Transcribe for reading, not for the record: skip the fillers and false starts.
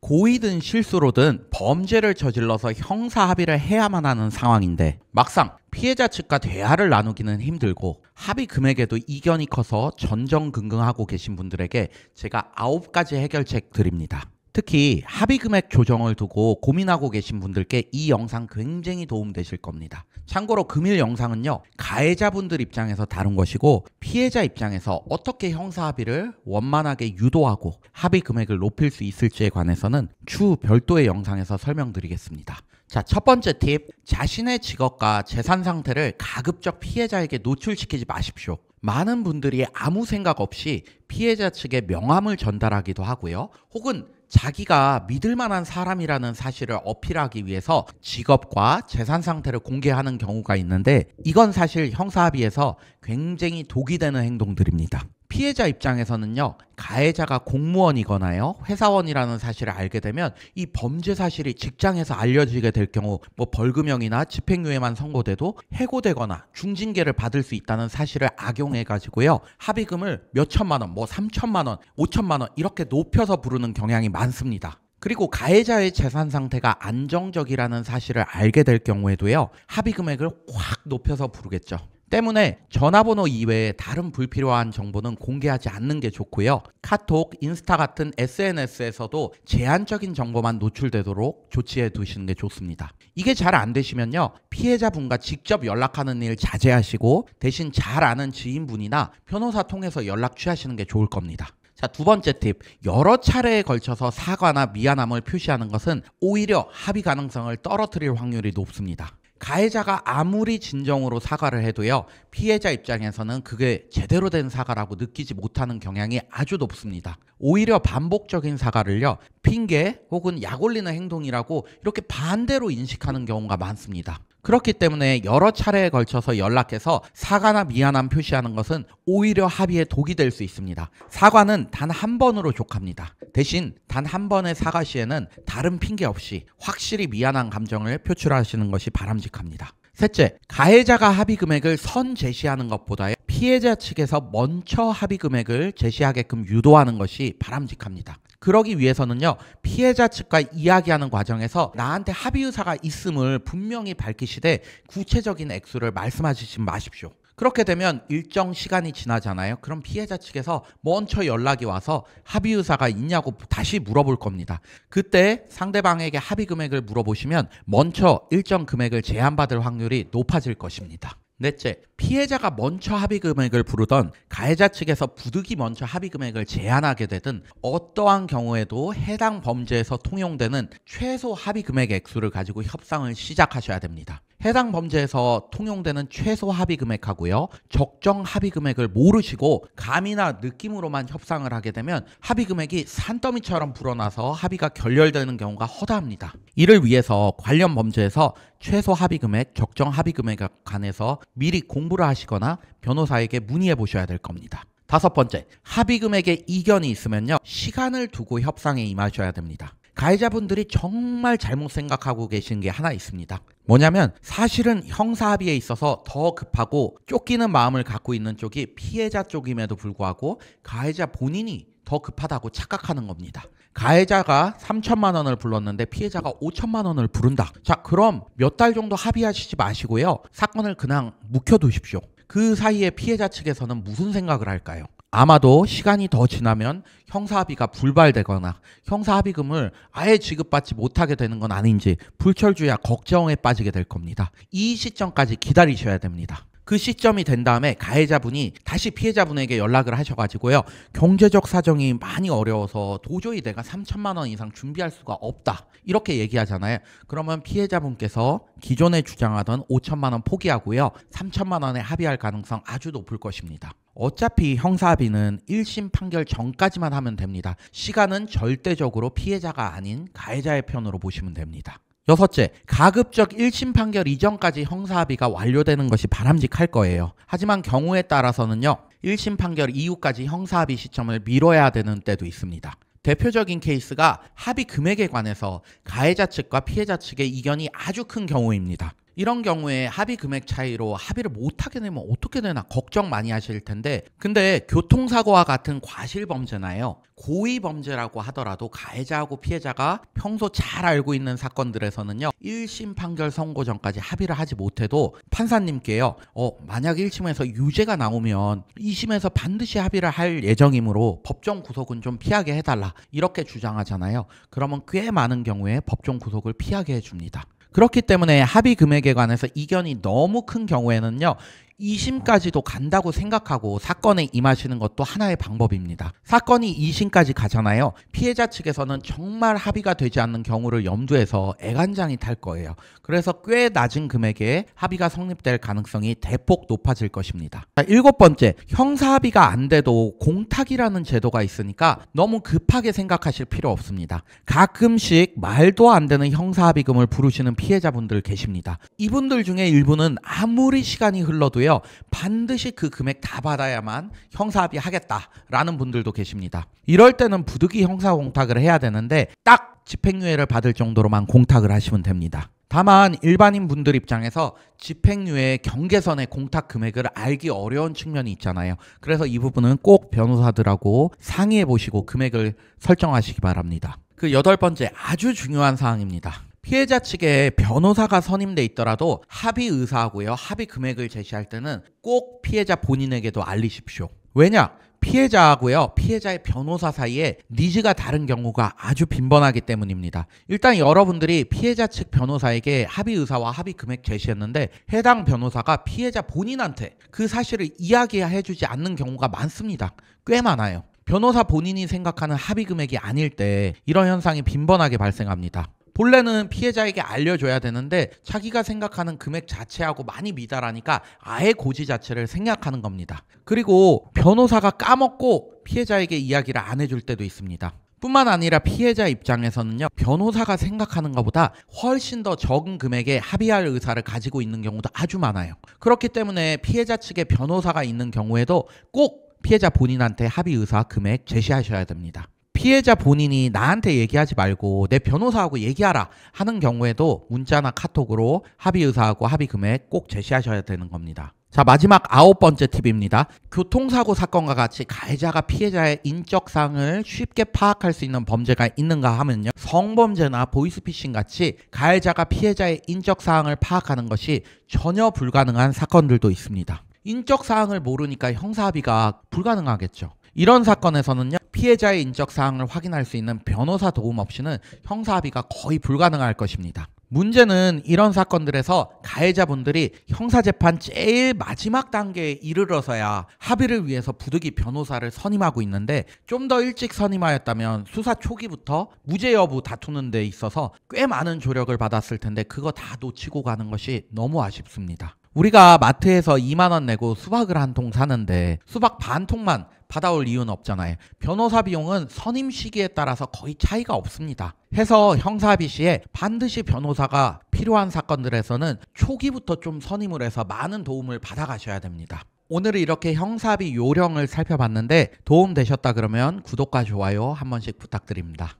고의든 실수로든 범죄를 저질러서 형사 합의를 해야만 하는 상황인데 막상 피해자 측과 대화를 나누기는 힘들고 합의 금액에도 이견이 커서 전전긍긍하고 계신 분들에게 제가 9가지 해결책 드립니다. 특히 합의 금액 조정을 두고 고민하고 계신 분들께 이 영상 굉장히 도움되실 겁니다. 참고로 금일 영상은요, 가해자분들 입장에서 다룬 것이고 피해자 입장에서 어떻게 형사 합의를 원만하게 유도하고 합의 금액을 높일 수 있을지에 관해서는 추후 별도의 영상에서 설명드리겠습니다. 자, 첫 번째 팁, 자신의 직업과 재산 상태를 가급적 피해자에게 노출시키지 마십시오. 많은 분들이 아무 생각 없이 피해자 측에 명함을 전달하기도 하고요. 혹은 자기가 믿을 만한 사람이라는 사실을 어필하기 위해서 직업과 재산 상태를 공개하는 경우가 있는데 이건 사실 형사합의에서 굉장히 독이 되는 행동들입니다. 피해자 입장에서는요, 가해자가 공무원이거나요, 회사원이라는 사실을 알게 되면 이 범죄 사실이 직장에서 알려지게 될 경우 벌금형이나 집행유예만 선고돼도 해고되거나 중징계를 받을 수 있다는 사실을 악용해가지고요, 합의금을 몇 천만 원, 3천만 원, 5천만 원 이렇게 높여서 부르는 경향이 많습니다. 그리고 가해자의 재산 상태가 안정적이라는 사실을 알게 될 경우에도요, 합의 금액을 확 높여서 부르겠죠. 때문에 전화번호 이외에 다른 불필요한 정보는 공개하지 않는 게 좋고요. 카톡, 인스타 같은 SNS에서도 제한적인 정보만 노출되도록 조치해 두시는 게 좋습니다. 이게 잘 안 되시면요, 피해자분과 직접 연락하는 일 자제하시고 대신 잘 아는 지인분이나 변호사 통해서 연락 취하시는 게 좋을 겁니다. 자, 두 번째 팁, 여러 차례에 걸쳐서 사과나 미안함을 표시하는 것은 오히려 합의 가능성을 떨어뜨릴 확률이 높습니다. 가해자가 아무리 진정으로 사과를 해도요, 피해자 입장에서는 그게 제대로 된 사과라고 느끼지 못하는 경향이 아주 높습니다. 오히려 반복적인 사과를요, 핑계 혹은 약 올리는 행동이라고 이렇게 반대로 인식하는 경우가 많습니다. 그렇기 때문에 여러 차례에 걸쳐서 연락해서 사과나 미안함 표시하는 것은 오히려 합의에 독이 될 수 있습니다. 사과는 단 한 번으로 족합니다. 대신 단 한 번의 사과 시에는 다른 핑계 없이 확실히 미안한 감정을 표출하시는 것이 바람직합니다. 셋째, 가해자가 합의 금액을 선 제시하는 것보다 피해자 측에서 먼저 합의 금액을 제시하게끔 유도하는 것이 바람직합니다. 그러기 위해서는요, 피해자 측과 이야기하는 과정에서 나한테 합의 의사가 있음을 분명히 밝히시되 구체적인 액수를 말씀하시지 마십시오. 그렇게 되면 일정 시간이 지나잖아요. 그럼 피해자 측에서 먼저 연락이 와서 합의 의사가 있냐고 다시 물어볼 겁니다. 그때 상대방에게 합의 금액을 물어보시면 먼저 일정 금액을 제한받을 확률이 높아질 것입니다. 넷째, 피해자가 먼저 합의 금액을 부르던 가해자 측에서 부득이 먼저 합의 금액을 제한하게 되든 어떠한 경우에도 해당 범죄에서 통용되는 최소 합의 금액 액수를 가지고 협상을 시작하셔야 됩니다. 해당 범죄에서 통용되는 최소 합의 금액하고요, 적정 합의 금액을 모르시고 감이나 느낌으로만 협상을 하게 되면 합의 금액이 산더미처럼 불어나서 합의가 결렬되는 경우가 허다합니다. 이를 위해서 관련 범죄에서 최소 합의 금액, 적정 합의 금액에 관해서 미리 공부를 하시거나 변호사에게 문의해 보셔야 될 겁니다. 다섯 번째, 합의 금액에 이견이 있으면요, 시간을 두고 협상에 임하셔야 됩니다. 가해자분들이 정말 잘못 생각하고 계신 게 하나 있습니다. 뭐냐면 사실은 형사합의에 있어서 더 급하고 쫓기는 마음을 갖고 있는 쪽이 피해자 쪽임에도 불구하고 가해자 본인이 더 급하다고 착각하는 겁니다. 가해자가 3천만 원을 불렀는데 피해자가 5천만 원을 부른다. 자, 그럼 몇 달 정도 합의하시지 마시고요, 사건을 그냥 묵혀두십시오. 그 사이에 피해자 측에서는 무슨 생각을 할까요? 아마도 시간이 더 지나면 형사합의가 불발되거나 형사합의금을 아예 지급받지 못하게 되는 건 아닌지 불철주야 걱정에 빠지게 될 겁니다. 이 시점까지 기다리셔야 됩니다. 그 시점이 된 다음에 가해자분이 다시 피해자분에게 연락을 하셔가지고요, 경제적 사정이 많이 어려워서 도저히 내가 3천만 원 이상 준비할 수가 없다 이렇게 얘기하잖아요. 그러면 피해자분께서 기존에 주장하던 5천만 원 포기하고요, 3천만 원에 합의할 가능성 아주 높을 것입니다. 어차피 형사합의는 1심 판결 전까지만 하면 됩니다. 시간은 절대적으로 피해자가 아닌 가해자의 편으로 보시면 됩니다. 여섯째, 가급적 1심 판결 이전까지 형사합의가 완료되는 것이 바람직할 거예요. 하지만 경우에 따라서는요, 1심 판결 이후까지 형사합의 시점을 미뤄야 되는 때도 있습니다. 대표적인 케이스가 합의 금액에 관해서 가해자 측과 피해자 측의 이견이 아주 큰 경우입니다. 이런 경우에 합의 금액 차이로 합의를 못하게 되면 어떻게 되나 걱정 많이 하실 텐데, 근데 교통사고와 같은 과실범죄나요, 고의범죄라고 하더라도 가해자하고 피해자가 평소 잘 알고 있는 사건들에서는요, 1심 판결 선고 전까지 합의를 하지 못해도 판사님께요, 만약 1심에서 유죄가 나오면 2심에서 반드시 합의를 할 예정이므로 법정 구속은 좀 피하게 해달라, 이렇게 주장하잖아요. 그러면 꽤 많은 경우에 법정 구속을 피하게 해줍니다. 그렇기 때문에 합의 금액에 관해서 이견이 너무 큰 경우에는요, 2심까지도 간다고 생각하고 사건에 임하시는 것도 하나의 방법입니다. 사건이 2심까지 가잖아요. 피해자 측에서는 정말 합의가 되지 않는 경우를 염두해서 애간장이 탈 거예요. 그래서 꽤 낮은 금액에 합의가 성립될 가능성이 대폭 높아질 것입니다. 자, 7번째, 형사합의가 안 돼도 공탁이라는 제도가 있으니까 너무 급하게 생각하실 필요 없습니다. 가끔씩 말도 안 되는 형사합의금을 부르시는 피해자분들 계십니다. 이분들 중에 일부는 아무리 시간이 흘러도요, 반드시 그 금액 다 받아야만 형사합의 하겠다라는 분들도 계십니다. 이럴 때는 부득이 형사공탁을 해야 되는데 딱 집행유예를 받을 정도로만 공탁을 하시면 됩니다. 다만 일반인 분들 입장에서 집행유예 경계선의 공탁 금액을 알기 어려운 측면이 있잖아요. 그래서 이 부분은 꼭 변호사들하고 상의해 보시고 금액을 설정하시기 바랍니다. 그 8번째, 아주 중요한 사항입니다. 피해자 측에 변호사가 선임돼 있더라도 합의 의사하고요, 합의 금액을 제시할 때는 꼭 피해자 본인에게도 알리십시오. 왜냐? 피해자하고요, 피해자의 변호사 사이에 니즈가 다른 경우가 아주 빈번하기 때문입니다. 일단 여러분들이 피해자 측 변호사에게 합의 의사와 합의 금액 제시했는데 해당 변호사가 피해자 본인한테 그 사실을 이야기해주지 않는 경우가 많습니다. 꽤 많아요. 변호사 본인이 생각하는 합의 금액이 아닐 때 이런 현상이 빈번하게 발생합니다. 본래는 피해자에게 알려줘야 되는데 자기가 생각하는 금액 자체하고 많이 미달하니까 아예 고지 자체를 생략하는 겁니다. 그리고 변호사가 까먹고 피해자에게 이야기를 안 해줄 때도 있습니다. 뿐만 아니라 피해자 입장에서는요, 변호사가 생각하는 것보다 훨씬 더 적은 금액에 합의할 의사를 가지고 있는 경우도 아주 많아요. 그렇기 때문에 피해자 측에 변호사가 있는 경우에도 꼭 피해자 본인한테 합의 의사 금액 제시하셔야 됩니다. 피해자 본인이 나한테 얘기하지 말고 내 변호사하고 얘기하라 하는 경우에도 문자나 카톡으로 합의 의사하고 합의 금액 꼭 제시하셔야 되는 겁니다. 자, 마지막 9번째 팁입니다. 교통사고 사건과 같이 가해자가 피해자의 인적사항을 쉽게 파악할 수 있는 범죄가 있는가 하면요, 성범죄나 보이스피싱 같이 가해자가 피해자의 인적사항을 파악하는 것이 전혀 불가능한 사건들도 있습니다. 인적사항을 모르니까 형사합의가 불가능하겠죠. 이런 사건에서는요, 피해자의 인적사항을 확인할 수 있는 변호사 도움 없이는 형사합의가 거의 불가능할 것입니다. 문제는 이런 사건들에서 가해자분들이 형사재판 제일 마지막 단계에 이르러서야 합의를 위해서 부득이 변호사를 선임하고 있는데, 좀 더 일찍 선임하였다면 수사 초기부터 무죄 여부 다투는 데 있어서 꽤 많은 조력을 받았을 텐데 그거 다 놓치고 가는 것이 너무 아쉽습니다. 우리가 마트에서 2만 원 내고 수박을 한 통 사는데 수박 반 통만 받아올 이유는 없잖아요. 변호사 비용은 선임 시기에 따라서 거의 차이가 없습니다. 해서 형사합의 시에 반드시 변호사가 필요한 사건들에서는 초기부터 좀 선임을 해서 많은 도움을 받아가셔야 됩니다. 오늘은 이렇게 형사합의 요령을 살펴봤는데 도움 되셨다 그러면 구독과 좋아요 한 번씩 부탁드립니다.